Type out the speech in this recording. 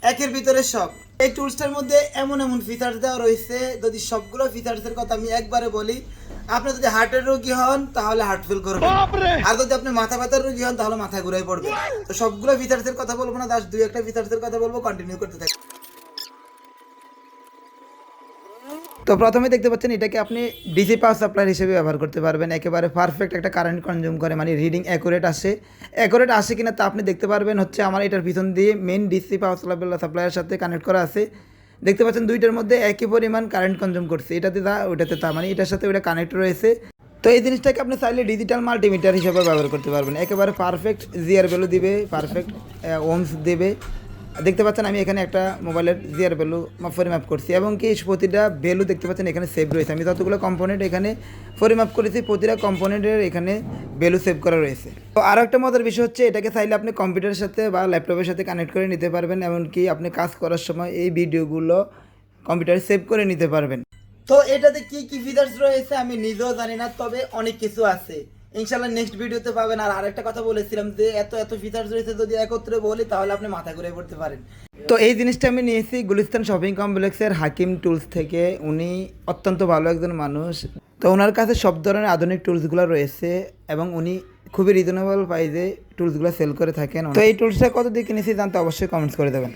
একের ভিতরে সব। এই টুলসটার মধ্যে এমন এমন ফিচার্স দেওয়া রয়েছে, যদি সবগুলো ফিচার্সের কথা আমি একবারে বলি, আপনি যদি হার্টের রোগী হন তাহলে হার্ট ফেল করবেন, আর যদি আপনি মাথা ব্যথার রোগী হন তাহলে মাথা ঘুরে পড়বে। তো সবগুলো ফিচার্সের কথা বলবো না, জাস্ট দুই একটা ফিচার্সের কথা বলবো, কন্টিনিউ করতে থাকি। তো প্রথমে দেখতে পাচ্ছেন এটাকে আপনি ডিসি পাওয়ার সাপ্লাই হিসেবে ব্যবহার করতে পারবেন। একেবারে পারফেক্ট একটা কারেন্ট কনজিউম করে, মানে রিডিং অ্যাকুরেট আসে কিনা তা আপনি দেখতে পারবেন হচ্ছে আমার এটার পিছন দিয়ে মেন ডিসি পাওয়ার সাপ্লাইয়ের সাথে কানেক্ট করা আছে। দেখতে পাচ্ছেন দুইটার মধ্যে একই পরিমাণ কারেন্ট কনজিউম করছে, এটাতে তা ওইটাতে তা, মানে এটার সাথে ওইটা কানেক্ট রয়েছে। তো এই জিনিসটাকে আপনি চাইলে ডিজিটাল মাল্টিমিটার হিসেবে ব্যবহার করতে পারবেন। একেবারে পারফেক্ট জিআর ভ্যালু দিবে, পারফেক্ট ওমস দেবে। দেখতে পাচ্ছেন আমি এখানে একটা মোবাইলের জিআর ভ্যালু পরিমাপ করছি, এবং কি প্রতিটা ভ্যালু দেখতে পাচ্ছেন এখানে সেভ রয়েছে। আমি যতগুলো কম্পোনেন্ট এখানে পরিমাপ করেছি, প্রতিটা কম্পোনেন্টের এখানে ভ্যালু সেভ করা রয়েছে। তো আরও একটা মজার বিষয় হচ্ছে, এটাকে চাইলে আপনি কম্পিউটারের সাথে বা ল্যাপটপের সাথে কানেক্ট করে নিতে পারবেন, এমনকি আপনি কাজ করার সময় এই ভিডিওগুলো কম্পিউটারে সেভ করে নিতে পারবেন। তো এটাতে কি কি ফিচার্স রয়েছে আমি নিজেও জানি না, তবে অনেক কিছু আছে, ইনশাল্লাহ নেক্সট ভিডিওতে পাবেন। আর আরেকটা কথা বলেছিলাম যে এত এত ফিচার্স রয়েছে, যদি একত্রে বলি তাহলে আপনি মাথা ঘুরে পড়তে পারেন। তো এই জিনিসটা আমি নিয়েছি গুলিস্তান শপিং কমপ্লেক্সের হাকিম টুলস থেকে। উনি অত্যন্ত ভালো একজন মানুষ, তো ওনার কাছে সব ধরনের আধুনিক টুলসগুলো রয়েছে, এবং উনি খুবই রিজনেবল প্রাইসে টুলসগুলো সেল করে থাকেন। তো এই টুলসটা কত দিয়ে কিনেছি জানতে অবশ্যই কমেন্টস করে দেবেন।